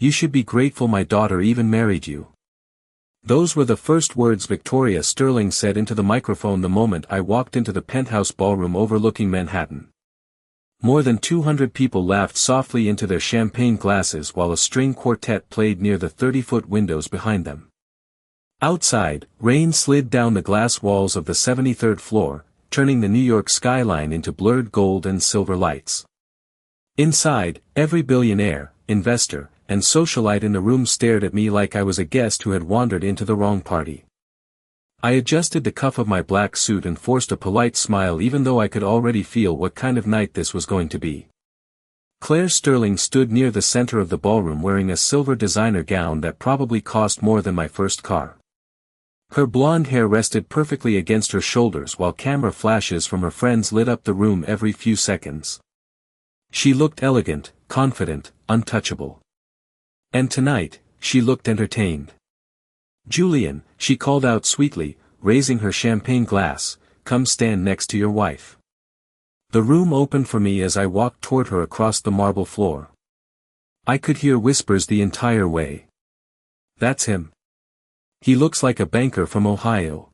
You should be grateful my daughter even married you. Those were the first words Victoria Sterling said into the microphone the moment I walked into the penthouse ballroom overlooking Manhattan. More than 200 people laughed softly into their champagne glasses while a string quartet played near the 30-foot windows behind them. Outside, rain slid down the glass walls of the 73rd floor, turning the New York skyline into blurred gold and silver lights. Inside, every billionaire, investor, and socialite in the room stared at me like I was a guest who had wandered into the wrong party. I adjusted the cuff of my black suit and forced a polite smile even though I could already feel what kind of night this was going to be. Claire Sterling stood near the center of the ballroom wearing a silver designer gown that probably cost more than my first car. Her blonde hair rested perfectly against her shoulders while camera flashes from her friends lit up the room every few seconds. She looked elegant, confident, untouchable. And tonight, she looked entertained. "Julian," she called out sweetly, raising her champagne glass, "come stand next to your wife." The room opened for me as I walked toward her across the marble floor. I could hear whispers the entire way. "That's him. He looks like a banker from Ohio.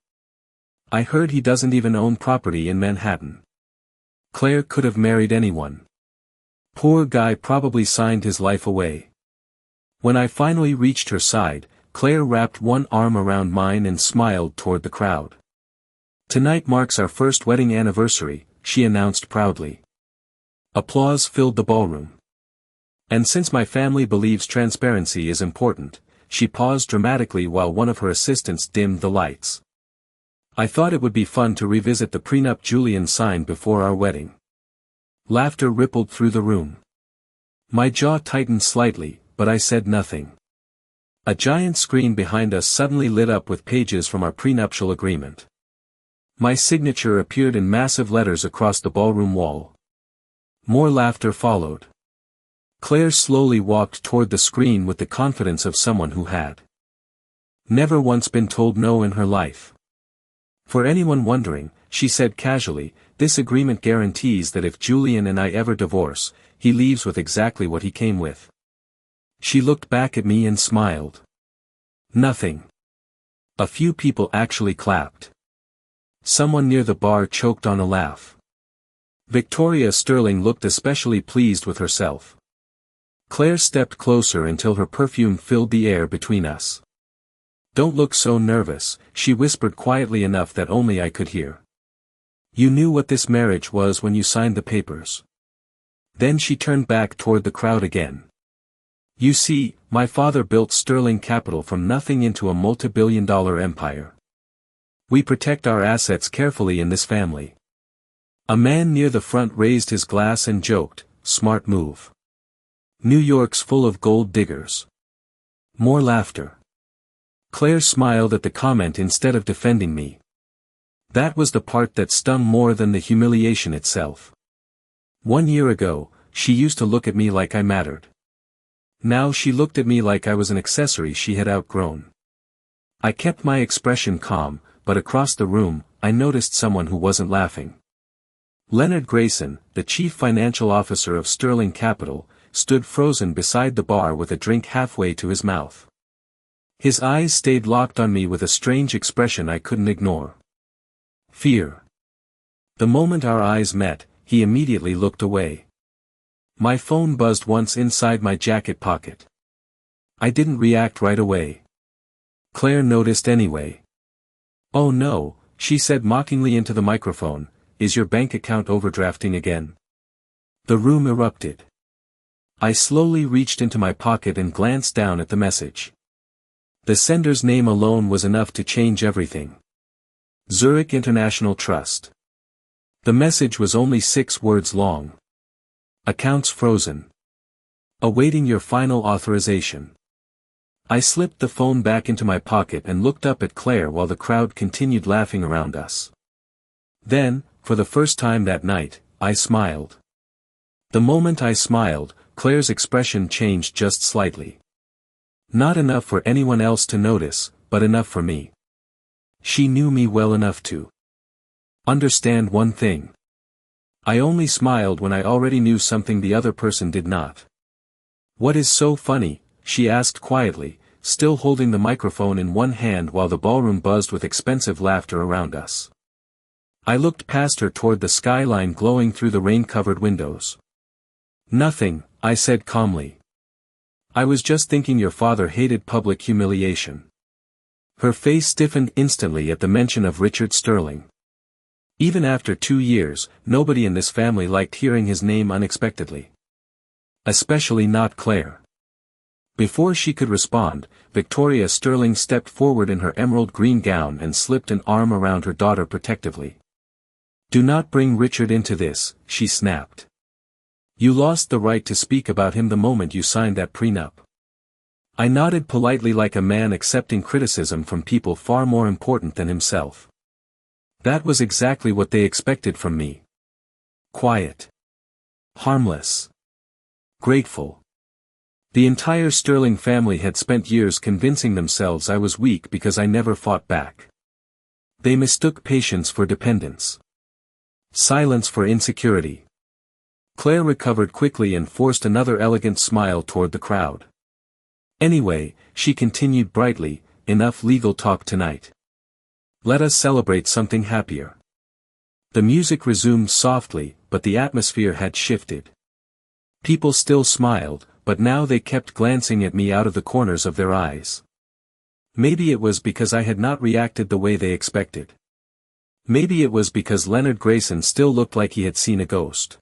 I heard he doesn't even own property in Manhattan." Claire could have married anyone. Poor guy probably signed his life away. When I finally reached her side, Claire wrapped one arm around mine and smiled toward the crowd. "Tonight marks our first wedding anniversary," she announced proudly. Applause filled the ballroom. "And since my family believes transparency is important," she paused dramatically while one of her assistants dimmed the lights. "I thought it would be fun to revisit the prenup Julian signed before our wedding." Laughter rippled through the room. My jaw tightened slightly, but I said nothing. A giant screen behind us suddenly lit up with pages from our prenuptial agreement. My signature appeared in massive letters across the ballroom wall. More laughter followed. Claire slowly walked toward the screen with the confidence of someone who had never once been told no in her life. "For anyone wondering," she said casually, "this agreement guarantees that if Julian and I ever divorce, he leaves with exactly what he came with." She looked back at me and smiled. Nothing. A few people actually clapped. Someone near the bar choked on a laugh. Victoria Sterling looked especially pleased with herself. Claire stepped closer until her perfume filled the air between us. "Don't look so nervous," she whispered quietly enough that only I could hear. "You knew what this marriage was when you signed the papers." Then she turned back toward the crowd again. "You see, my father built Sterling Capital from nothing into a multi-billion-dollar empire. We protect our assets carefully in this family." A man near the front raised his glass and joked, "Smart move. New York's full of gold diggers." More laughter. Claire smiled at the comment instead of defending me. That was the part that stung more than the humiliation itself. 1 year ago, she used to look at me like I mattered. Now she looked at me like I was an accessory she had outgrown. I kept my expression calm, but across the room, I noticed someone who wasn't laughing. Leonard Grayson, the chief financial officer of Sterling Capital, stood frozen beside the bar with a drink halfway to his mouth. His eyes stayed locked on me with a strange expression I couldn't ignore. Fear. The moment our eyes met, he immediately looked away. My phone buzzed once inside my jacket pocket. I didn't react right away. Claire noticed anyway. "Oh no," she said mockingly into the microphone, "is your bank account overdrafting again?" The room erupted. I slowly reached into my pocket and glanced down at the message. The sender's name alone was enough to change everything. Zurich International Trust. The message was only 6 words long. Accounts frozen. Awaiting your final authorization. I slipped the phone back into my pocket and looked up at Claire while the crowd continued laughing around us. Then, for the first time that night, I smiled. The moment I smiled, Claire's expression changed just slightly. Not enough for anyone else to notice, but enough for me. She knew me well enough to understand one thing. I only smiled when I already knew something the other person did not. "What is so funny?" she asked quietly, still holding the microphone in one hand while the ballroom buzzed with expensive laughter around us. I looked past her toward the skyline glowing through the rain-covered windows. "Nothing," I said calmly. "I was just thinking your father hated public humiliation." Her face stiffened instantly at the mention of Richard Sterling. Even after 2 years, nobody in this family liked hearing his name unexpectedly. Especially not Claire. Before she could respond, Victoria Sterling stepped forward in her emerald green gown and slipped an arm around her daughter protectively. "Do not bring Richard into this," she snapped. "You lost the right to speak about him the moment you signed that prenup." I nodded politely like a man accepting criticism from people far more important than himself. That was exactly what they expected from me. Quiet. Harmless. Grateful. The entire Sterling family had spent years convincing themselves I was weak because I never fought back. They mistook patience for dependence. Silence for insecurity. Claire recovered quickly and forced another elegant smile toward the crowd. "Anyway," she continued brightly, "enough legal talk tonight. Let us celebrate something happier." The music resumed softly, but the atmosphere had shifted. People still smiled, but now they kept glancing at me out of the corners of their eyes. Maybe it was because I had not reacted the way they expected. Maybe it was because Leonard Grayson still looked like he had seen a ghost.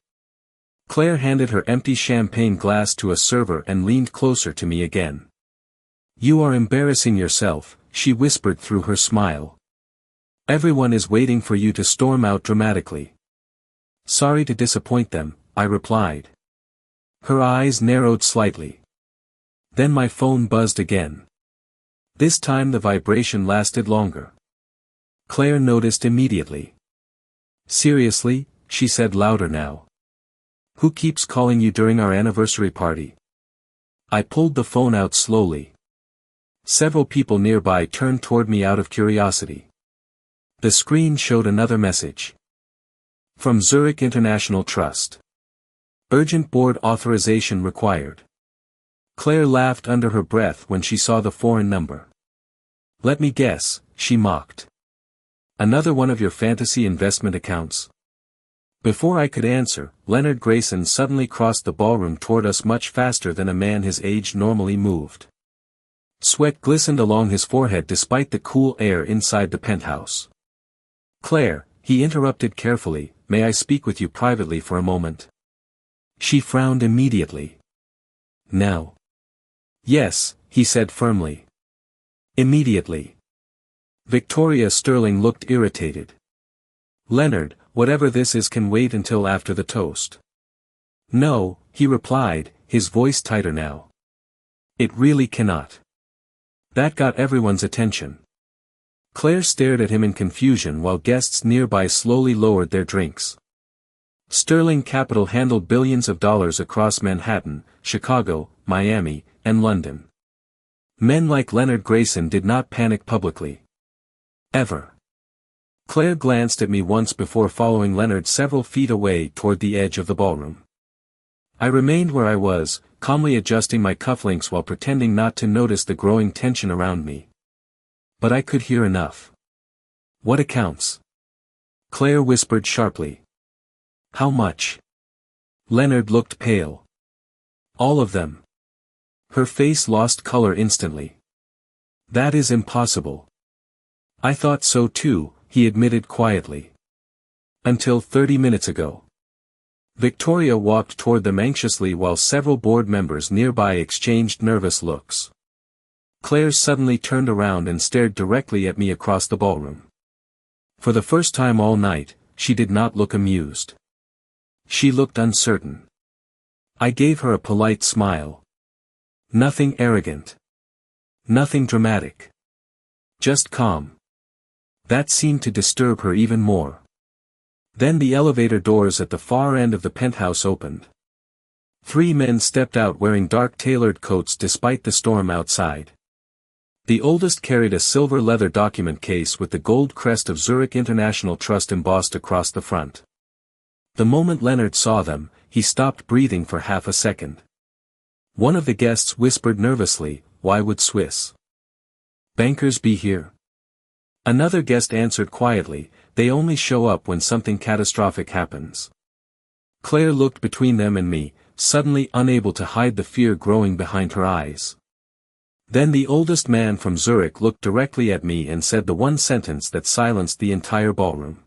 Claire handed her empty champagne glass to a server and leaned closer to me again. "You are embarrassing yourself," she whispered through her smile. "Everyone is waiting for you to storm out dramatically." "Sorry to disappoint them," I replied. Her eyes narrowed slightly. Then my phone buzzed again. This time the vibration lasted longer. Claire noticed immediately. "Seriously?" she said louder now. "Who keeps calling you during our anniversary party?" I pulled the phone out slowly. Several people nearby turned toward me out of curiosity. The screen showed another message. From Zurich International Trust. Urgent board authorization required. Claire laughed under her breath when she saw the foreign number. "Let me guess," she mocked. "Another one of your fantasy investment accounts?" Before I could answer, Leonard Grayson suddenly crossed the ballroom toward us much faster than a man his age normally moved. Sweat glistened along his forehead despite the cool air inside the penthouse. "Claire," he interrupted carefully, "may I speak with you privately for a moment?" She frowned immediately. "Now?" "Yes," he said firmly. "Immediately." Victoria Sterling looked irritated. "Leonard, whatever this is can wait until after the toast." "No," he replied, his voice tighter now. "It really cannot." That got everyone's attention. Claire stared at him in confusion while guests nearby slowly lowered their drinks. Sterling Capital handled billions of dollars across Manhattan, Chicago, Miami, and London. Men like Leonard Grayson did not panic publicly. Ever. Claire glanced at me once before following Leonard several feet away toward the edge of the ballroom. I remained where I was, calmly adjusting my cufflinks while pretending not to notice the growing tension around me. But I could hear enough. "What accounts?" Claire whispered sharply. "How much?" Leonard looked pale. "All of them." Her face lost color instantly. "That is impossible." "I thought so too," he admitted quietly. "Until 30 minutes ago." Victoria walked toward them anxiously while several board members nearby exchanged nervous looks. Claire suddenly turned around and stared directly at me across the ballroom. For the first time all night, she did not look amused. She looked uncertain. I gave her a polite smile. Nothing arrogant. Nothing dramatic. Just calm. That seemed to disturb her even more. Then the elevator doors at the far end of the penthouse opened. 3 men stepped out wearing dark tailored coats despite the storm outside. The oldest carried a silver leather document case with the gold crest of Zurich International Trust embossed across the front. The moment Leonard saw them, he stopped breathing for half a second. One of the guests whispered nervously, "Why would Swiss bankers be here?" Another guest answered quietly, "They only show up when something catastrophic happens." Claire looked between them and me, suddenly unable to hide the fear growing behind her eyes. Then the oldest man from Zurich looked directly at me and said the one sentence that silenced the entire ballroom.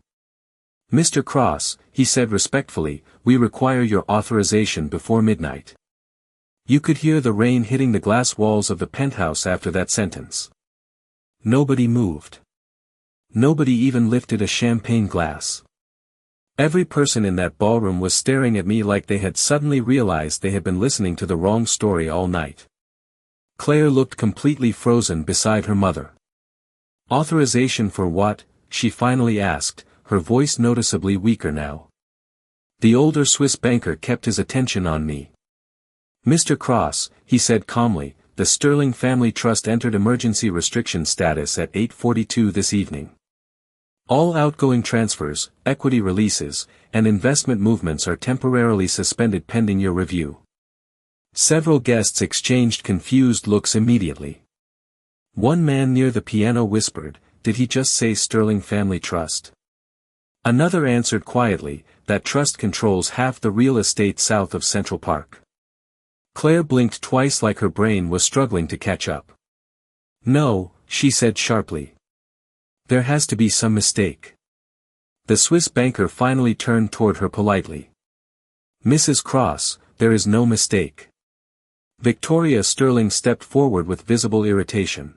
"Mr. Cross," he said respectfully, "we require your authorization before midnight." You could hear the rain hitting the glass walls of the penthouse after that sentence. Nobody moved. Nobody even lifted a champagne glass. Every person in that ballroom was staring at me like they had suddenly realized they had been listening to the wrong story all night. Claire looked completely frozen beside her mother. "Authorization for what?" she finally asked, her voice noticeably weaker now. The older Swiss banker kept his attention on me. "Mr. Cross," he said calmly, "the Sterling Family Trust entered emergency restriction status at 8:42 this evening. All outgoing transfers, equity releases, and investment movements are temporarily suspended pending your review." Several guests exchanged confused looks immediately. One man near the piano whispered, "Did he just say Sterling Family Trust?" Another answered quietly, "That trust controls half the real estate south of Central Park." Claire blinked twice like her brain was struggling to catch up. "No," she said sharply. "There has to be some mistake." The Swiss banker finally turned toward her politely. "Mrs. Cross, there is no mistake." Victoria Sterling stepped forward with visible irritation.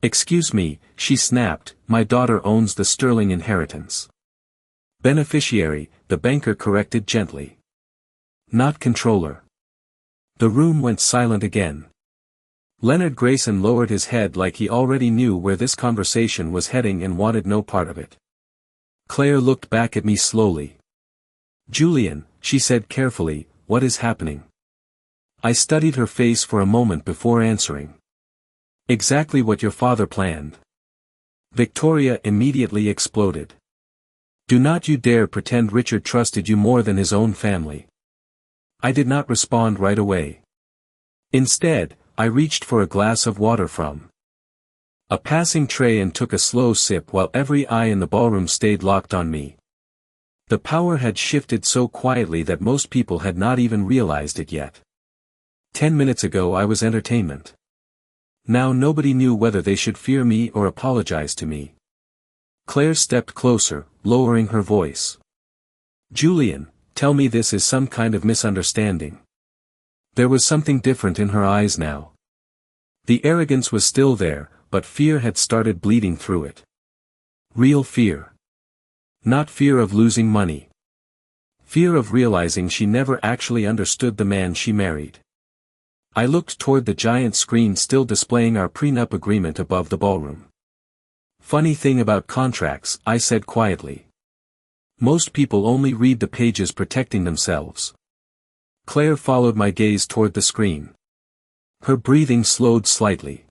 "Excuse me," she snapped, "my daughter owns the Sterling inheritance." "Beneficiary," the banker corrected gently. "Not controller." The room went silent again. Leonard Grayson lowered his head like he already knew where this conversation was heading and wanted no part of it. Claire looked back at me slowly. "Julian," she said carefully, "what is happening?" I studied her face for a moment before answering. "Exactly what your father planned." Victoria immediately exploded. "Do not you dare pretend Richard trusted you more than his own family." I did not respond right away. Instead, I reached for a glass of water from a passing tray and took a slow sip while every eye in the ballroom stayed locked on me. The power had shifted so quietly that most people had not even realized it yet. 10 minutes ago I was entertainment. Now nobody knew whether they should fear me or apologize to me. Claire stepped closer, lowering her voice. "Julian, tell me this is some kind of misunderstanding." There was something different in her eyes now. The arrogance was still there, but fear had started bleeding through it. Real fear. Not fear of losing money. Fear of realizing she never actually understood the man she married. I looked toward the giant screen still displaying our prenup agreement above the ballroom. "Funny thing about contracts," I said quietly. "Most people only read the pages protecting themselves." Claire followed my gaze toward the screen. Her breathing slowed slightly.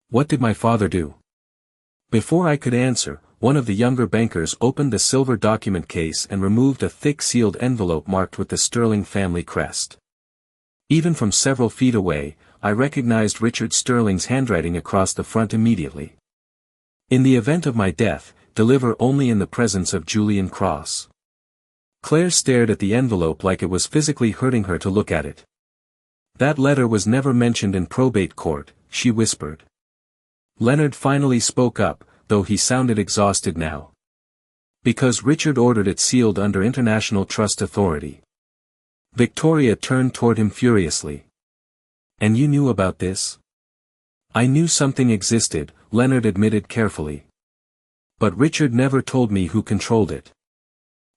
"What did my father do?" Before I could answer, one of the younger bankers opened the silver document case and removed a thick sealed envelope marked with the Sterling family crest. Even from several feet away, I recognized Richard Sterling's handwriting across the front immediately. "In the event of my death, deliver only in the presence of Julian Cross." Claire stared at the envelope like it was physically hurting her to look at it. "That letter was never mentioned in probate court," she whispered. Leonard finally spoke up, though he sounded exhausted now. "Because Richard ordered it sealed under international trust authority." Victoria turned toward him furiously. "And you knew about this?" "I knew something existed," Leonard admitted carefully. "But Richard never told me who controlled it."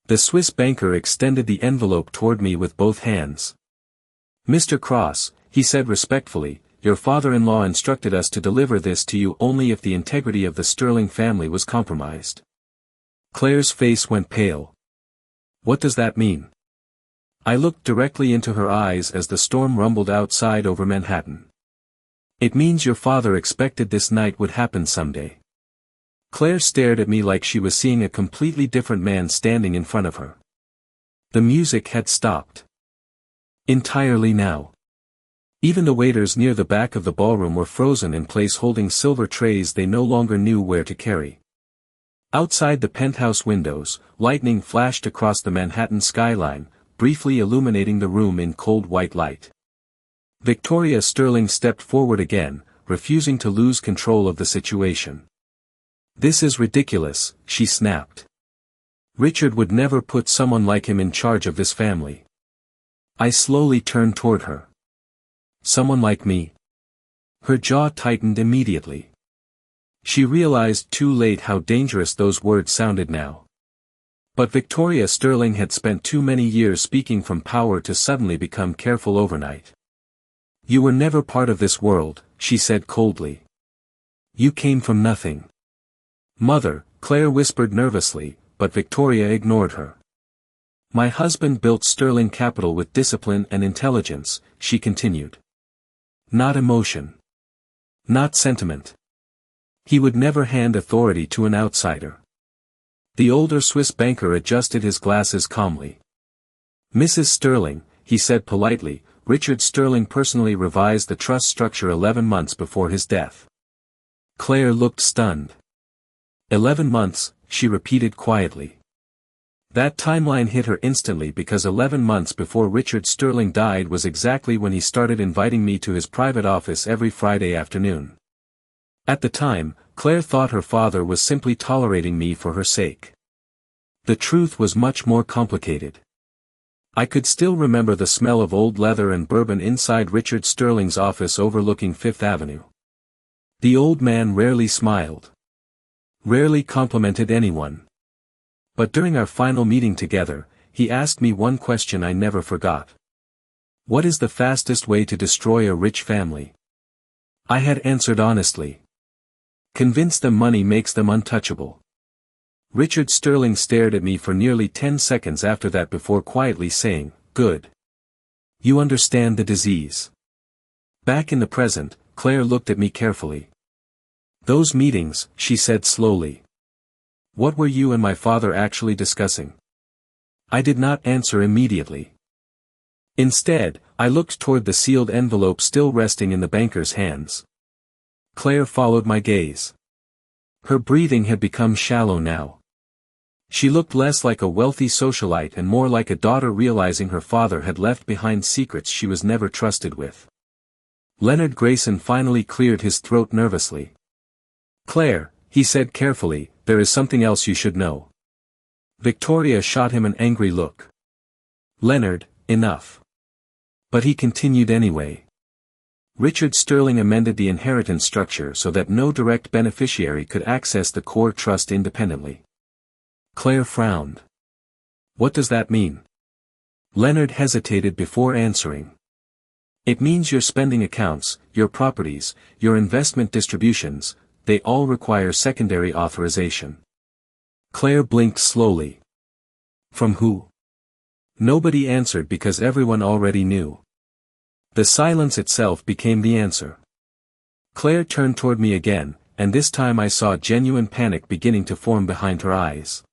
The Swiss banker extended the envelope toward me with both hands. "Mr. Cross," he said respectfully, "your father-in-law instructed us to deliver this to you only if the integrity of the Sterling family was compromised." Claire's face went pale. "What does that mean?" I looked directly into her eyes as the storm rumbled outside over Manhattan. "It means your father expected this night would happen someday." Claire stared at me like she was seeing a completely different man standing in front of her. The music had stopped. Entirely now. Even the waiters near the back of the ballroom were frozen in place holding silver trays they no longer knew where to carry. Outside the penthouse windows, lightning flashed across the Manhattan skyline, briefly illuminating the room in cold white light. Victoria Sterling stepped forward again, refusing to lose control of the situation. "This is ridiculous," she snapped. "Richard would never put someone like him in charge of this family." I slowly turned toward her. "Someone like me?" Her jaw tightened immediately. She realized too late how dangerous those words sounded now. But Victoria Sterling had spent too many years speaking from power to suddenly become careful overnight. "You were never part of this world," she said coldly. "You came from nothing." "Mother," Claire whispered nervously, but Victoria ignored her. "My husband built Sterling Capital with discipline and intelligence," she continued. "Not emotion. Not sentiment. He would never hand authority to an outsider." The older Swiss banker adjusted his glasses calmly. "Mrs. Sterling," he said politely, "Richard Sterling personally revised the trust structure 11 months before his death." Claire looked stunned. 11 months, she repeated quietly. That timeline hit her instantly because 11 months before Richard Sterling died was exactly when he started inviting me to his private office every Friday afternoon. At the time, Claire thought her father was simply tolerating me for her sake. The truth was much more complicated. I could still remember the smell of old leather and bourbon inside Richard Sterling's office overlooking Fifth Avenue. The old man rarely smiled. Rarely complimented anyone. But during our final meeting together, he asked me one question I never forgot. "What is the fastest way to destroy a rich family?" I had answered honestly. "Convince them money makes them untouchable." Richard Sterling stared at me for nearly 10 seconds after that before quietly saying, "Good. You understand the disease." Back in the present, Claire looked at me carefully. "Those meetings," she said slowly. "What were you and my father actually discussing?" I did not answer immediately. Instead, I looked toward the sealed envelope still resting in the banker's hands. Claire followed my gaze. Her breathing had become shallow now. She looked less like a wealthy socialite and more like a daughter realizing her father had left behind secrets she was never trusted with. Leonard Grayson finally cleared his throat nervously. "Claire," he said carefully, "there is something else you should know." Victoria shot him an angry look. "Leonard, enough." But he continued anyway. Richard Sterling amended the inheritance structure so that no direct beneficiary could access the core trust independently. Claire frowned. "What does that mean?" Leonard hesitated before answering. "It means your spending accounts, your properties, your investment distributions, they all require secondary authorization." Claire blinked slowly. "From who?" Nobody answered because everyone already knew. The silence itself became the answer. Claire turned toward me again, and this time I saw genuine panic beginning to form behind her eyes.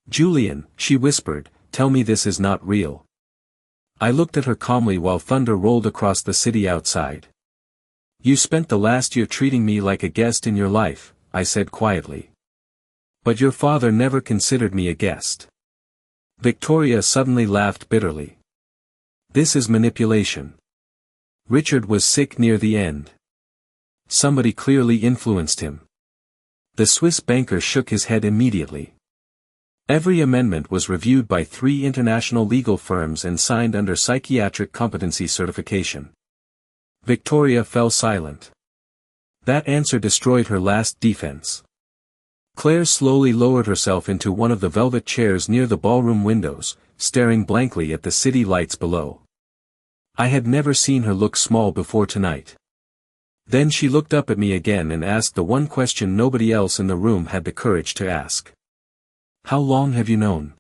"Julian," she whispered, "tell me this is not real." I looked at her calmly while thunder rolled across the city outside. "You spent the last year treating me like a guest in your life," I said quietly. "But your father never considered me a guest." Victoria suddenly laughed bitterly. "This is manipulation. Richard was sick near the end. Somebody clearly influenced him." The Swiss banker shook his head immediately. "Every amendment was reviewed by 3 international legal firms and signed under psychiatric competency certification." Victoria fell silent. That answer destroyed her last defense. Claire slowly lowered herself into one of the velvet chairs near the ballroom windows, staring blankly at the city lights below. I had never seen her look small before tonight. Then she looked up at me again and asked the one question nobody else in the room had the courage to ask. "How long have you known?"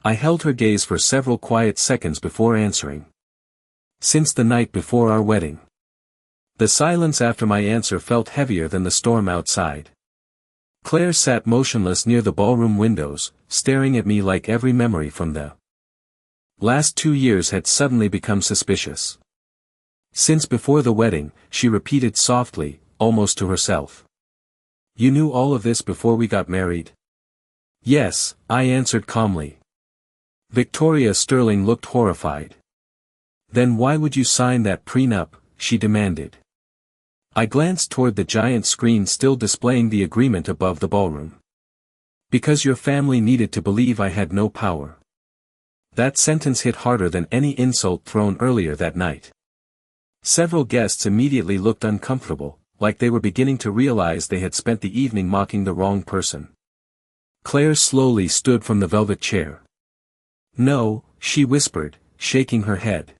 I held her gaze for several quiet seconds before answering. "Since the night before our wedding." The silence after my answer felt heavier than the storm outside. Claire sat motionless near the ballroom windows, staring at me like every memory from the last 2 years had suddenly become suspicious. Since before the wedding, she repeated softly, almost to herself. You knew all of this before we got married? Yes, I answered calmly. Victoria Sterling looked horrified. Then why would you sign that prenup? She demanded. I glanced toward the giant screen still displaying the agreement above the ballroom. Because your family needed to believe I had no power. That sentence hit harder than any insult thrown earlier that night. Several guests immediately looked uncomfortable, like they were beginning to realize they had spent the evening mocking the wrong person. Claire slowly stood from the velvet chair. No, she whispered, shaking her head.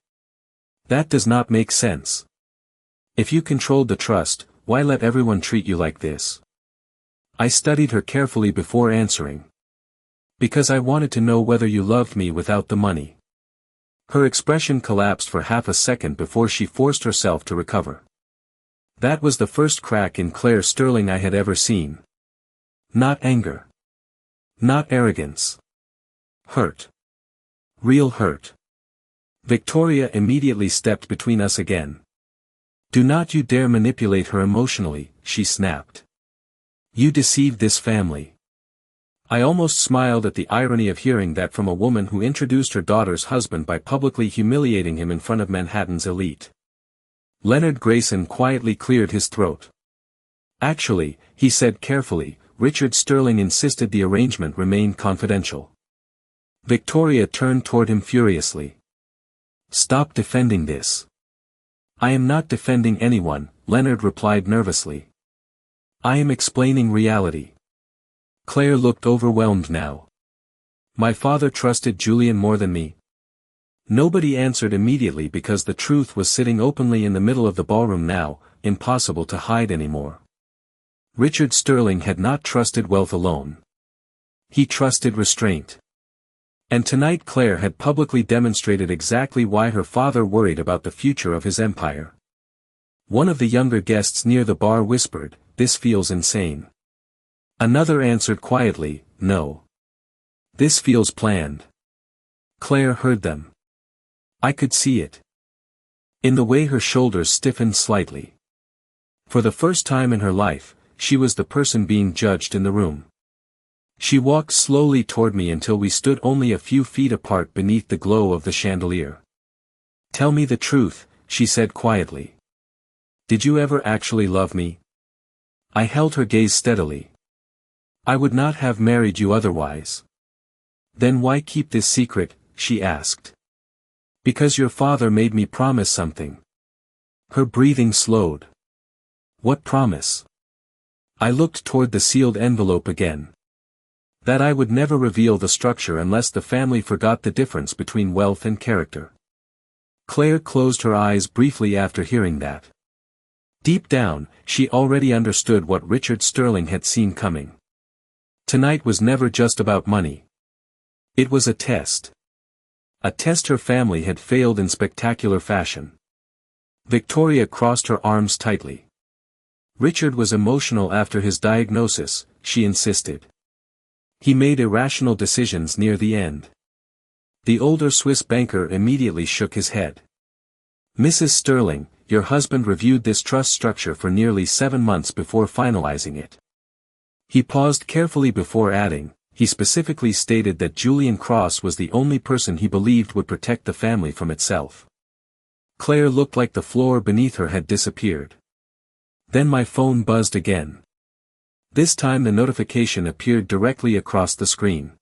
That does not make sense. If you controlled the trust, why let everyone treat you like this? I studied her carefully before answering. Because I wanted to know whether you loved me without the money. Her expression collapsed for half a second before she forced herself to recover. That was the first crack in Claire Sterling I had ever seen. Not anger. Not arrogance. Hurt. Real hurt. Victoria immediately stepped between us again. Do not you dare manipulate her emotionally, she snapped. You deceived this family. I almost smiled at the irony of hearing that from a woman who introduced her daughter's husband by publicly humiliating him in front of Manhattan's elite. Leonard Grayson quietly cleared his throat. Actually, he said carefully, Richard Sterling insisted the arrangement remain confidential. Victoria turned toward him furiously. Stop defending this. I am not defending anyone, Leonard replied nervously. I am explaining reality. Claire looked overwhelmed now. My father trusted Julian more than me. Nobody answered immediately because the truth was sitting openly in the middle of the ballroom now, impossible to hide anymore. Richard Sterling had not trusted wealth alone. He trusted restraint. And tonight Claire had publicly demonstrated exactly why her father worried about the future of his empire. One of the younger guests near the bar whispered, "This feels insane." Another answered quietly, "No. This feels planned." Claire heard them. I could see it. In the way her shoulders stiffened slightly. For the first time in her life, she was the person being judged in the room. She walked slowly toward me until we stood only a few feet apart beneath the glow of the chandelier. Tell me the truth, she said quietly. Did you ever actually love me? I held her gaze steadily. I would not have married you otherwise. Then why keep this secret, she asked. Because your father made me promise something. Her breathing slowed. What promise? I looked toward the sealed envelope again. That I would never reveal the structure unless the family forgot the difference between wealth and character. Claire closed her eyes briefly after hearing that. Deep down, she already understood what Richard Sterling had seen coming. Tonight was never just about money. It was a test. A test her family had failed in spectacular fashion. Victoria crossed her arms tightly. Richard was emotional after his diagnosis, she insisted. He made irrational decisions near the end. The older Swiss banker immediately shook his head. Mrs. Sterling, your husband reviewed this trust structure for nearly 7 months before finalizing it. He paused carefully before adding, he specifically stated that Julian Cross was the only person he believed would protect the family from itself. Claire looked like the floor beneath her had disappeared. Then my phone buzzed again. This time the notification appeared directly across the screen.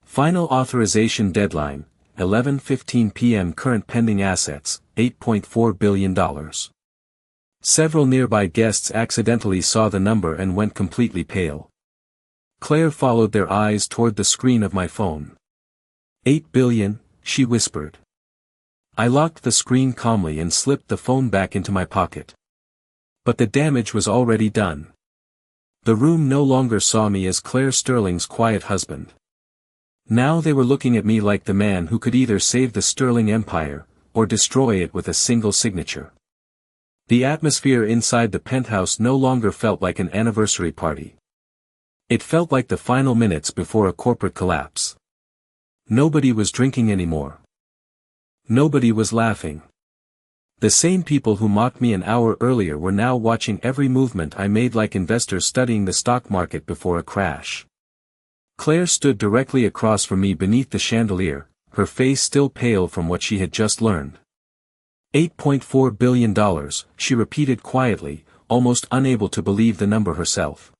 Final authorization deadline, 11:15 p.m. Current pending assets, $8.4 billion. Several nearby guests accidentally saw the number and went completely pale. Claire followed their eyes toward the screen of my phone. 8 billion, she whispered. I locked the screen calmly and slipped the phone back into my pocket. But the damage was already done. The room no longer saw me as Claire Sterling's quiet husband. Now they were looking at me like the man who could either save the Sterling Empire, or destroy it with a single signature. The atmosphere inside the penthouse no longer felt like an anniversary party. It felt like the final minutes before a corporate collapse. Nobody was drinking anymore. Nobody was laughing. The same people who mocked me an hour earlier were now watching every movement I made like investors studying the stock market before a crash. Claire stood directly across from me beneath the chandelier, her face still pale from what she had just learned. $8.4 billion, she repeated quietly, almost unable to believe the number herself.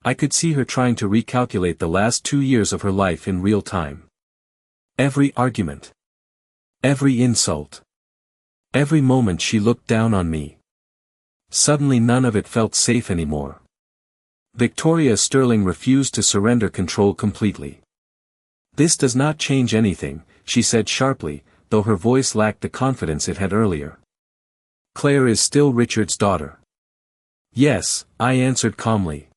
I could see her trying to recalculate the last 2 years of her life in real time. Every argument. Every insult. Every moment she looked down on me. Suddenly none of it felt safe anymore. Victoria Sterling refused to surrender control completely. "This does not change anything," she said sharply, though her voice lacked the confidence it had earlier. "Claire is still Richard's daughter." "Yes," I answered calmly.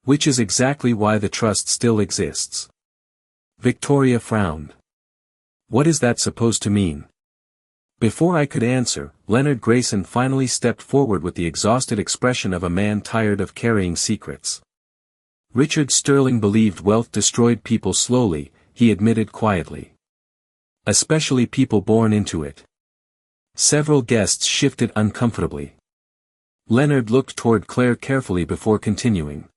"Which is exactly why the trust still exists." Victoria frowned. "What is that supposed to mean?" Before I could answer, Leonard Grayson finally stepped forward with the exhausted expression of a man tired of carrying secrets. "Richard Sterling believed wealth destroyed people slowly," he admitted quietly. "Especially people born into it." Several guests shifted uncomfortably. Leonard looked toward Claire carefully before continuing.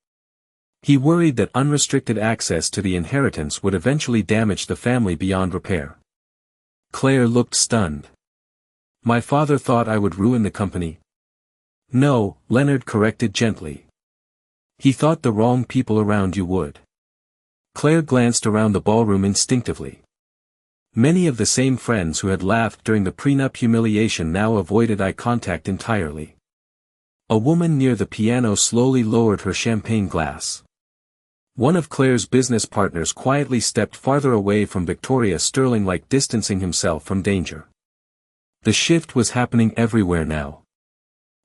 He worried that unrestricted access to the inheritance would eventually damage the family beyond repair. Claire looked stunned. "My father thought I would ruin the company." "No," Leonard corrected gently. "He thought the wrong people around you would." Claire glanced around the ballroom instinctively. Many of the same friends who had laughed during the prenup humiliation now avoided eye contact entirely. A woman near the piano slowly lowered her champagne glass. One of Claire's business partners quietly stepped farther away from Victoria Sterling, like distancing himself from danger. The shift was happening everywhere now.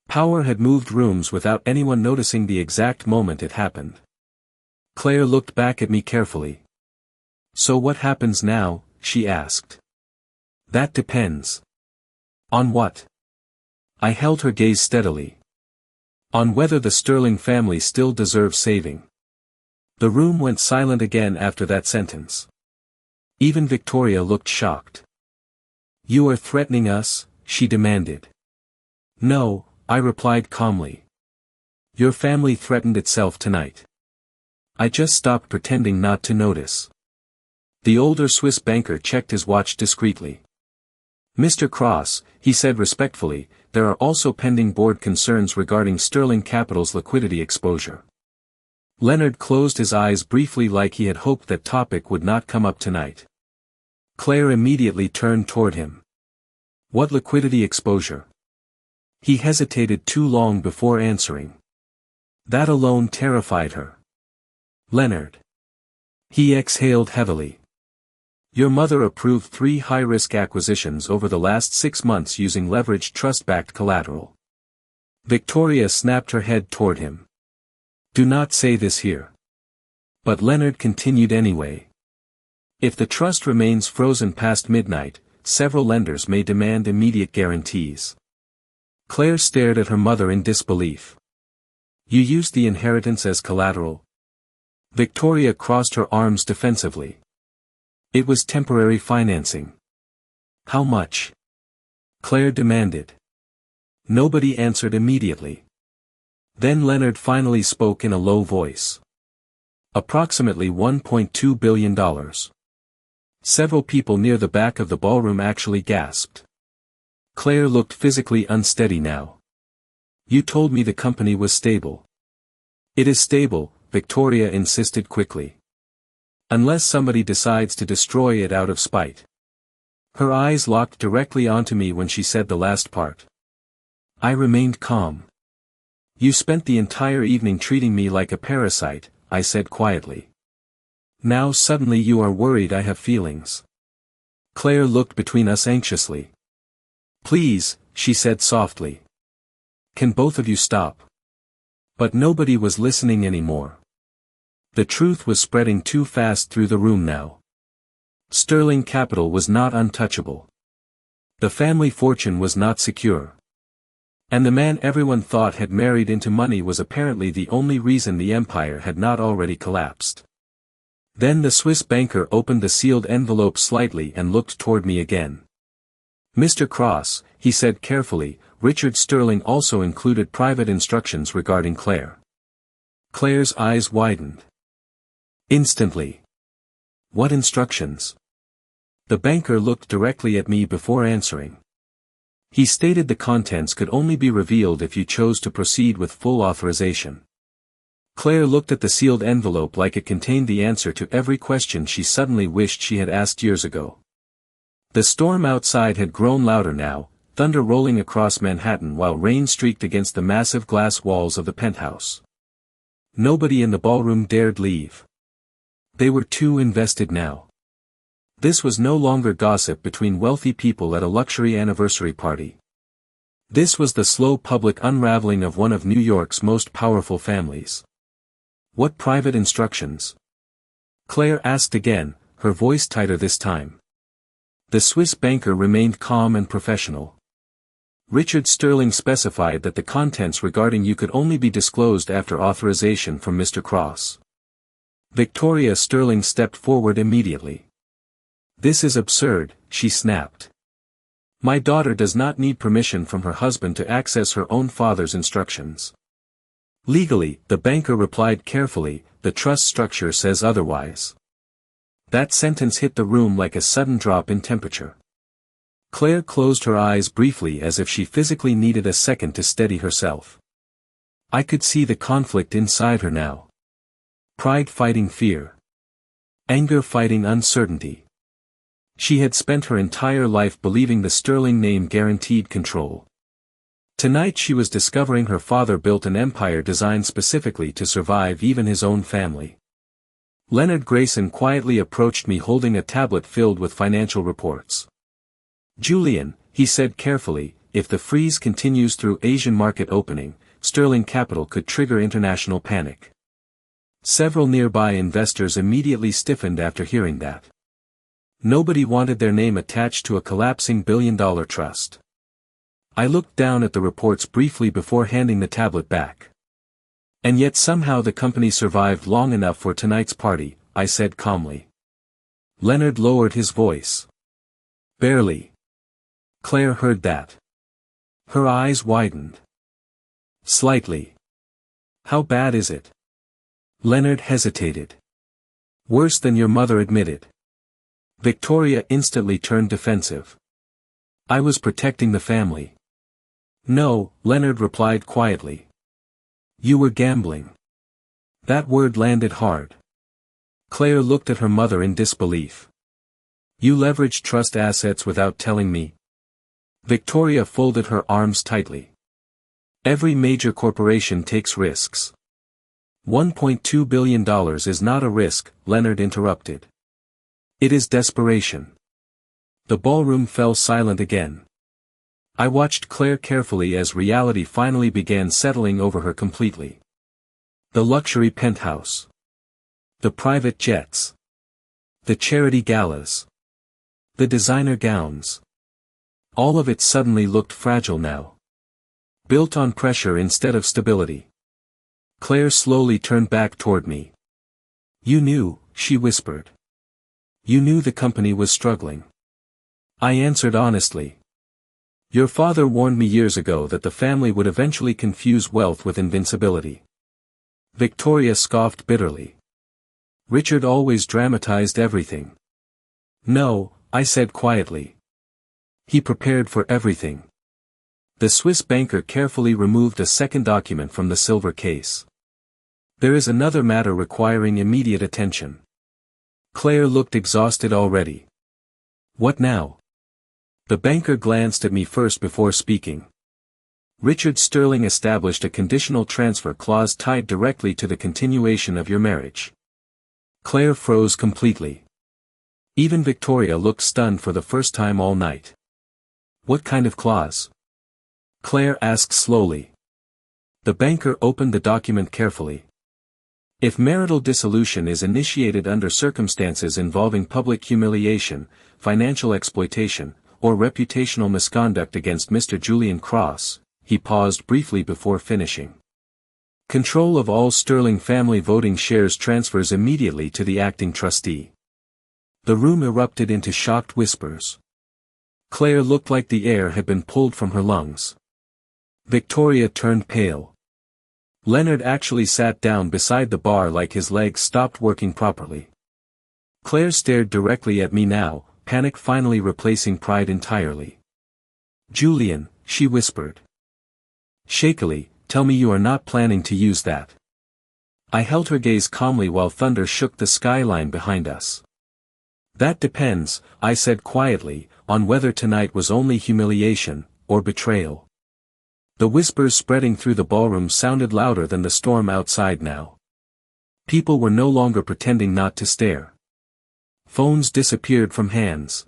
Power had moved rooms without anyone noticing the exact moment it happened. Claire looked back at me carefully. "So what happens now?" she asked. "That depends." "On what?" I held her gaze steadily. "On whether the Sterling family still deserves saving." The room went silent again after that sentence. Even Victoria looked shocked. "You are threatening us?" she demanded. "No," I replied calmly. "Your family threatened itself tonight. I just stopped pretending not to notice." The older Swiss banker checked his watch discreetly. "Mr. Cross," he said respectfully, "there are also pending board concerns regarding Sterling Capital's liquidity exposure." Leonard closed his eyes briefly, like he had hoped that topic would not come up tonight. Claire immediately turned toward him. "What liquidity exposure?" He hesitated too long before answering. That alone terrified her. "Leonard." He exhaled heavily. "Your mother approved 3 high-risk acquisitions over the last 6 months using leveraged trust-backed collateral." Victoria snapped her head toward him. "Do not say this here." But Leonard continued anyway. "If the trust remains frozen past midnight, several lenders may demand immediate guarantees." Claire stared at her mother in disbelief. "You used the inheritance as collateral?" Victoria crossed her arms defensively. "It was temporary financing." "How much?" Claire demanded. Nobody answered immediately. Then Leonard finally spoke in a low voice. "Approximately $1.2 billion. Several people near the back of the ballroom actually gasped. Claire looked physically unsteady now. "You told me the company was stable." "It is stable," Victoria insisted quickly. "Unless somebody decides to destroy it out of spite." Her eyes locked directly onto me when she said the last part. I remained calm. "You spent the entire evening treating me like a parasite," I said quietly. "Now suddenly you are worried I have feelings." Claire looked between us anxiously. "Please," she said softly. "Can both of you stop?" But nobody was listening anymore. The truth was spreading too fast through the room now. Sterling Capital was not untouchable. The family fortune was not secure. And the man everyone thought had married into money was apparently the only reason the empire had not already collapsed. Then the Swiss banker opened the sealed envelope slightly and looked toward me again. Mr. Cross, he said carefully, Richard Sterling also included private instructions regarding Claire. Claire's eyes widened. Instantly. What instructions? The banker looked directly at me before answering. He stated the contents could only be revealed if you chose to proceed with full authorization. Claire looked at the sealed envelope like it contained the answer to every question she suddenly wished she had asked years ago. The storm outside had grown louder now, thunder rolling across Manhattan while rain streaked against the massive glass walls of the penthouse. Nobody in the ballroom dared leave. They were too invested now. This was no longer gossip between wealthy people at a luxury anniversary party. This was the slow public unraveling of one of New York's most powerful families. What private instructions? Claire asked again, her voice tighter this time. The Swiss banker remained calm and professional. Richard Sterling specified that the contents regarding you could only be disclosed after authorization from Mr. Cross. Victoria Sterling stepped forward immediately. This is absurd, she snapped. My daughter does not need permission from her husband to access her own father's instructions. Legally, the banker replied carefully, the trust structure says otherwise. That sentence hit the room like a sudden drop in temperature. Claire closed her eyes briefly as if she physically needed a second to steady herself. I could see the conflict inside her now. Pride fighting fear. Anger fighting uncertainty. She had spent her entire life believing the Sterling name guaranteed control. Tonight she was discovering her father built an empire designed specifically to survive even his own family. Leonard Grayson quietly approached me holding a tablet filled with financial reports. Julian, he said carefully, if the freeze continues through Asian market opening, Sterling Capital could trigger international panic. Several nearby investors immediately stiffened after hearing that. Nobody wanted their name attached to a collapsing billion-dollar trust. I looked down at the reports briefly before handing the tablet back. And yet somehow the company survived long enough for tonight's party, I said calmly. Leonard lowered his voice. Barely. Claire heard that. Her eyes widened. Slightly. How bad is it? Leonard hesitated. Worse than your mother admitted. Victoria instantly turned defensive. I was protecting the family. No, Leonard replied quietly. You were gambling. That word landed hard. Claire looked at her mother in disbelief. You leveraged trust assets without telling me. Victoria folded her arms tightly. Every major corporation takes risks. $1.2 billion is not a risk, Leonard interrupted. It is desperation. The ballroom fell silent again. I watched Claire carefully as reality finally began settling over her completely. The luxury penthouse. The private jets. The charity galas. The designer gowns. All of it suddenly looked fragile now. Built on pressure instead of stability. Claire slowly turned back toward me. You knew, she whispered. You knew the company was struggling. I answered honestly. Your father warned me years ago that the family would eventually confuse wealth with invincibility. Victoria scoffed bitterly. Richard always dramatized everything. No, I said quietly. He prepared for everything. The Swiss banker carefully removed a second document from the silver case. There is another matter requiring immediate attention. Claire looked exhausted already. What now? The banker glanced at me first before speaking. Richard Sterling established a conditional transfer clause tied directly to the continuation of your marriage. Claire froze completely. Even Victoria looked stunned for the first time all night. What kind of clause? Claire asked slowly. The banker opened the document carefully. If marital dissolution is initiated under circumstances involving public humiliation, financial exploitation, or reputational misconduct against Mr. Julian Cross, he paused briefly before finishing. Control of all Sterling family voting shares transfers immediately to the acting trustee. The room erupted into shocked whispers. Claire looked like the air had been pulled from her lungs. Victoria turned pale. Leonard actually sat down beside the bar like his legs stopped working properly. Claire stared directly at me now, panic finally replacing pride entirely. "Julian," she whispered. Shakily, "tell me you are not planning to use that." I held her gaze calmly while thunder shook the skyline behind us. "That depends," I said quietly, "on whether tonight was only humiliation, or betrayal." The whispers spreading through the ballroom sounded louder than the storm outside now. People were no longer pretending not to stare. Phones disappeared from hands.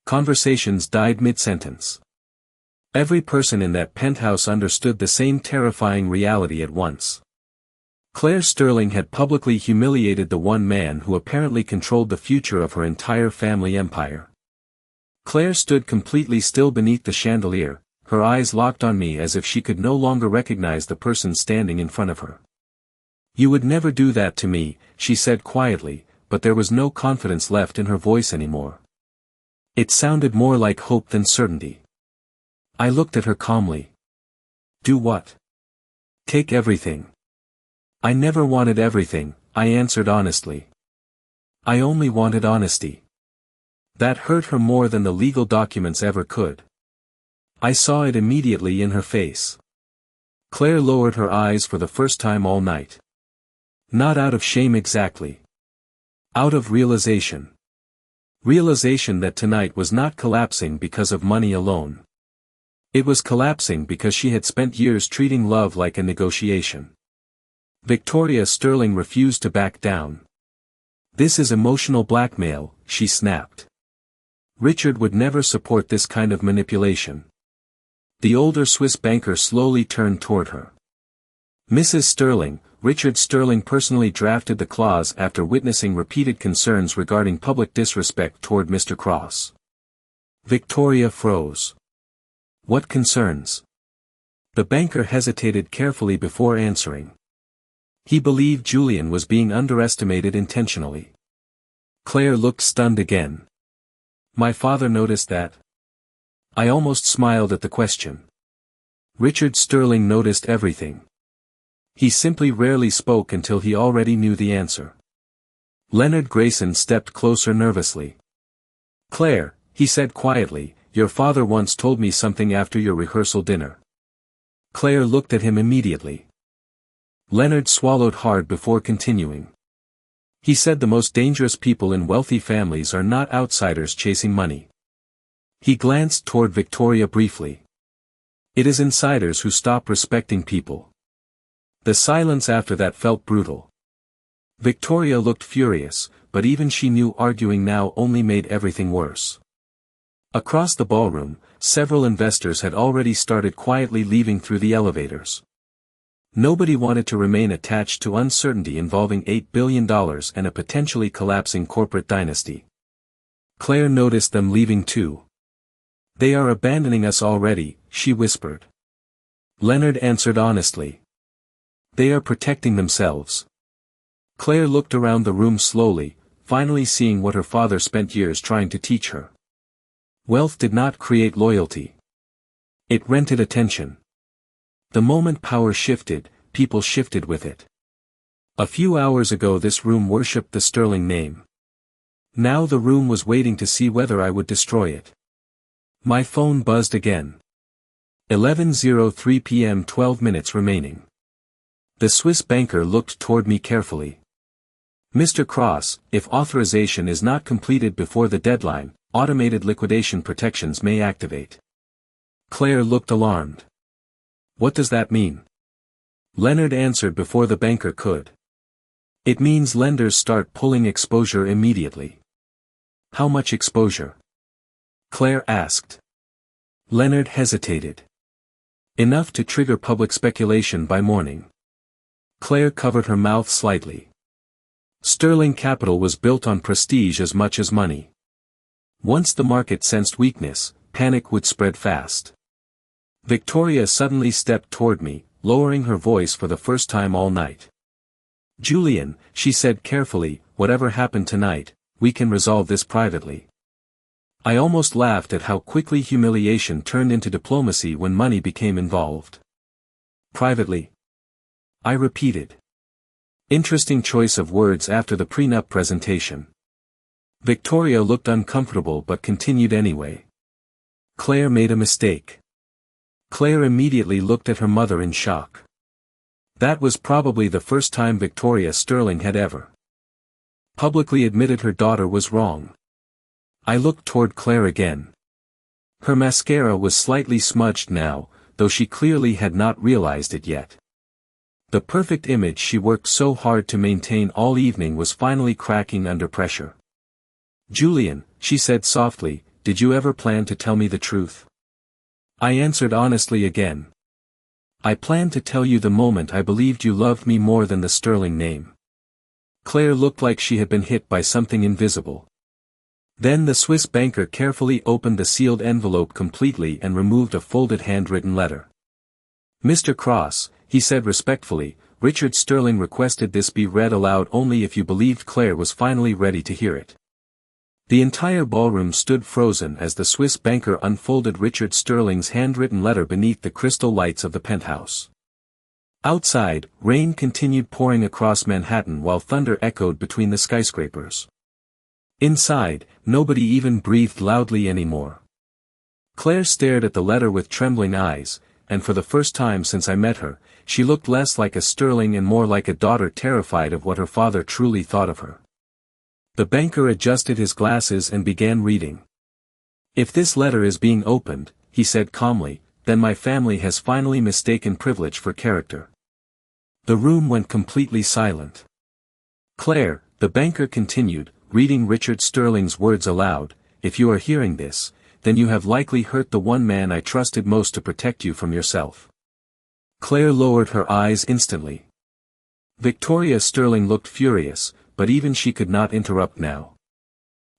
Conversations died mid-sentence. Every person in that penthouse understood the same terrifying reality at once. Claire Sterling had publicly humiliated the one man who apparently controlled the future of her entire family empire. Claire stood completely still beneath the chandelier, her eyes locked on me as if she could no longer recognize the person standing in front of her. "You would never do that to me," she said quietly, but there was no confidence left in her voice anymore. It sounded more like hope than certainty. I looked at her calmly. "Do what?" "Take everything." "I never wanted everything," I answered honestly. "I only wanted honesty." That hurt her more than the legal documents ever could. I saw it immediately in her face. Claire lowered her eyes for the first time all night. Not out of shame exactly. Out of realization. Realization that tonight was not collapsing because of money alone. It was collapsing because she had spent years treating love like a negotiation. Victoria Sterling refused to back down. "This is emotional blackmail," she snapped. "Richard would never support this kind of manipulation." The older Swiss banker slowly turned toward her. "Mrs. Sterling, Richard Sterling personally drafted the clause after witnessing repeated concerns regarding public disrespect toward Mr. Cross." Victoria froze. "What concerns?" The banker hesitated carefully before answering. "He believed Julian was being underestimated intentionally." Claire looked stunned again. "My father noticed that?" I almost smiled at the question. Richard Sterling noticed everything. He simply rarely spoke until he already knew the answer. Leonard Grayson stepped closer nervously. "Claire," he said quietly, "your father once told me something after your rehearsal dinner." Claire looked at him immediately. Leonard swallowed hard before continuing. "He said the most dangerous people in wealthy families are not outsiders chasing money." He glanced toward Victoria briefly. "It is insiders who stop respecting people." The silence after that felt brutal. Victoria looked furious, but even she knew arguing now only made everything worse. Across the ballroom, several investors had already started quietly leaving through the elevators. Nobody wanted to remain attached to uncertainty involving $8 billion and a potentially collapsing corporate dynasty. Claire noticed them leaving too. "They are abandoning us already," she whispered. Leonard answered honestly. "They are protecting themselves." Claire looked around the room slowly, finally seeing what her father spent years trying to teach her. Wealth did not create loyalty. It rented attention. The moment power shifted, people shifted with it. A few hours ago this room worshipped the Sterling name. Now the room was waiting to see whether I would destroy it. My phone buzzed again. 11:03 p.m. 12 minutes remaining. The Swiss banker looked toward me carefully. "Mr. Cross, if authorization is not completed before the deadline, automated liquidation protections may activate." Claire looked alarmed. "What does that mean?" Leonard answered before the banker could. "It means lenders start pulling exposure immediately." "How much exposure?" Claire asked. Leonard hesitated. "Enough to trigger public speculation by morning." Claire covered her mouth slightly. Sterling capital was built on prestige as much as money. Once the market sensed weakness, panic would spread fast. Victoria suddenly stepped toward me, lowering her voice for the first time all night. "Julian," she said carefully, "whatever happened tonight, we can resolve this privately." I almost laughed at how quickly humiliation turned into diplomacy when money became involved. Privately, I repeated. Interesting choice of words after the prenup presentation. Victoria looked uncomfortable but continued anyway. Claire made a mistake. Claire immediately looked at her mother in shock. That was probably the first time Victoria Sterling had ever publicly admitted her daughter was wrong. I looked toward Claire again. Her mascara was slightly smudged now, though she clearly had not realized it yet. The perfect image she worked so hard to maintain all evening was finally cracking under pressure. "Julian," she said softly, "did you ever plan to tell me the truth?" I answered honestly again. "I planned to tell you the moment I believed you loved me more than the Sterling name." Claire looked like she had been hit by something invisible. Then the Swiss banker carefully opened the sealed envelope completely and removed a folded handwritten letter. "Mr. Cross," he said respectfully, "Richard Sterling requested this be read aloud only if you believed Claire was finally ready to hear it." The entire ballroom stood frozen as the Swiss banker unfolded Richard Sterling's handwritten letter beneath the crystal lights of the penthouse. Outside, rain continued pouring across Manhattan while thunder echoed between the skyscrapers. Inside, nobody even breathed loudly anymore. Claire stared at the letter with trembling eyes, and for the first time since I met her, she looked less like a Sterling and more like a daughter terrified of what her father truly thought of her. The banker adjusted his glasses and began reading. "If this letter is being opened," he said calmly, "then my family has finally mistaken privilege for character." The room went completely silent. "Claire," the banker continued, reading Richard Sterling's words aloud, "if you are hearing this, then you have likely hurt the one man I trusted most to protect you from yourself." Claire lowered her eyes instantly. Victoria Sterling looked furious, but even she could not interrupt now.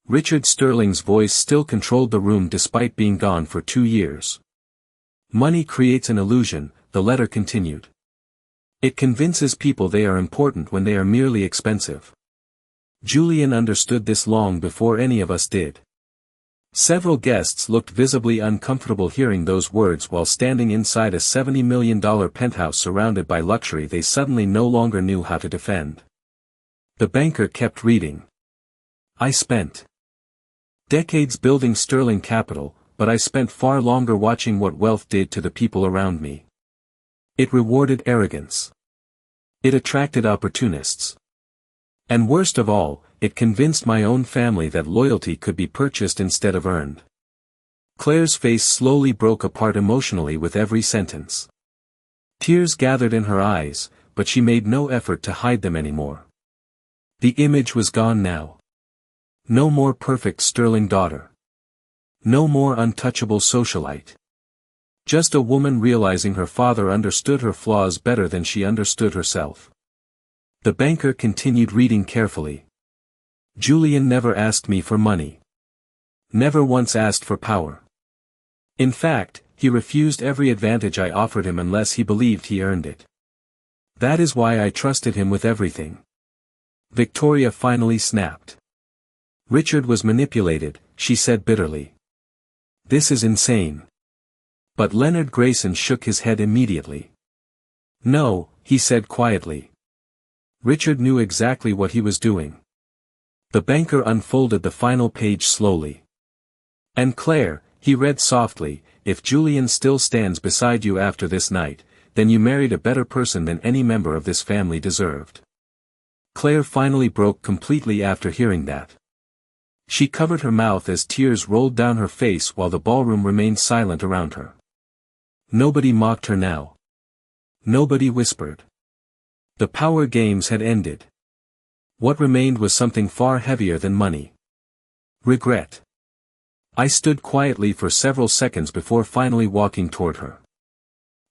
Richard Sterling's voice still controlled the room despite being gone for 2 years. "Money creates an illusion," the letter continued. "It convinces people they are important when they are merely expensive. Julian understood this long before any of us did." Several guests looked visibly uncomfortable hearing those words while standing inside a $70 million penthouse surrounded by luxury they suddenly no longer knew how to defend. The banker kept reading. "I spent decades building Sterling capital, but I spent far longer watching what wealth did to the people around me. It rewarded arrogance. It attracted opportunists. And worst of all, it convinced my own family that loyalty could be purchased instead of earned." Claire's face slowly broke apart emotionally with every sentence. Tears gathered in her eyes, but she made no effort to hide them anymore. The image was gone now. No more perfect Sterling daughter. No more untouchable socialite. Just a woman realizing her father understood her flaws better than she understood herself. The banker continued reading carefully. "Julian never asked me for money. Never once asked for power. In fact, he refused every advantage I offered him unless he believed he earned it. That is why I trusted him with everything." Victoria finally snapped. "Richard was manipulated," she said bitterly. "This is insane." But Leonard Grayson shook his head immediately. "No," he said quietly. "Richard knew exactly what he was doing." The banker unfolded the final page slowly. "And Claire," he read softly, "if Julian still stands beside you after this night, then you married a better person than any member of this family deserved." Claire finally broke completely after hearing that. She covered her mouth as tears rolled down her face while the ballroom remained silent around her. Nobody mocked her now. Nobody whispered. The power games had ended. What remained was something far heavier than money. Regret. I stood quietly for several seconds before finally walking toward her.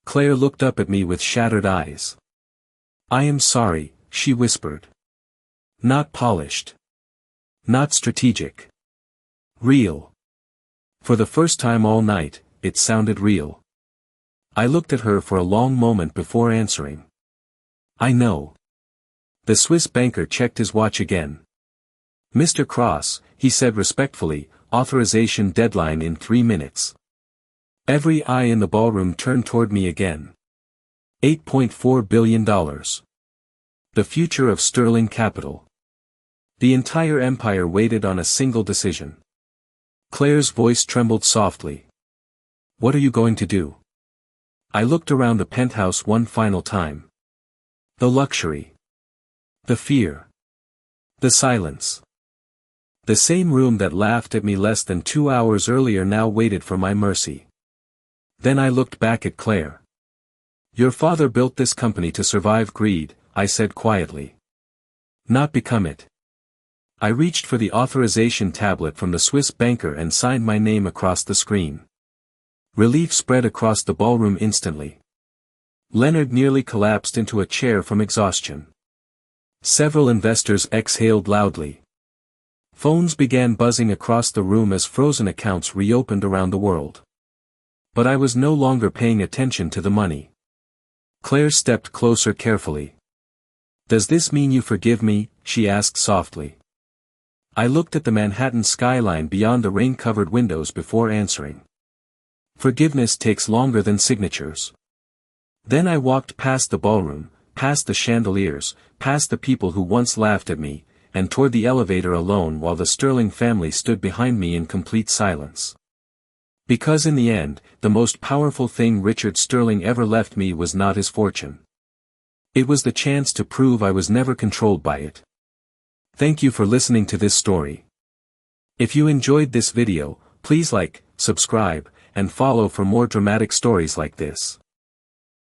Claire looked up at me with shattered eyes. "I am sorry," she whispered. "Not polished. Not strategic. Real." For the first time all night, it sounded real. I looked at her for a long moment before answering. "I know." The Swiss banker checked his watch again. "Mr. Cross," he said respectfully, authorization deadline in 3 minutes. Every eye in the ballroom turned toward me again. $8.4 billion. The future of sterling capital. The entire empire waited on a single decision. Claire's voice trembled softly. What are you going to do? I looked around the penthouse one final time. The luxury. The fear. The silence. The same room that laughed at me less than 2 hours earlier now waited for my mercy. Then I looked back at Claire. Your father built this company to survive greed, I said quietly. Not become it. I reached for the authorization tablet from the Swiss banker and signed my name across the screen. Relief spread across the ballroom instantly. Leonard nearly collapsed into a chair from exhaustion. Several investors exhaled loudly. Phones began buzzing across the room as frozen accounts reopened around the world. But I was no longer paying attention to the money. Claire stepped closer carefully. Does this mean you forgive me? She asked softly. I looked at the Manhattan skyline beyond the rain-covered windows before answering. Forgiveness takes longer than signatures. Then I walked past the ballroom, past the chandeliers, past the people who once laughed at me, and toward the elevator alone while the Sterling family stood behind me in complete silence. Because in the end, the most powerful thing Richard Sterling ever left me was not his fortune. It was the chance to prove I was never controlled by it. Thank you for listening to this story. If you enjoyed this video, please like, subscribe, and follow for more dramatic stories like this.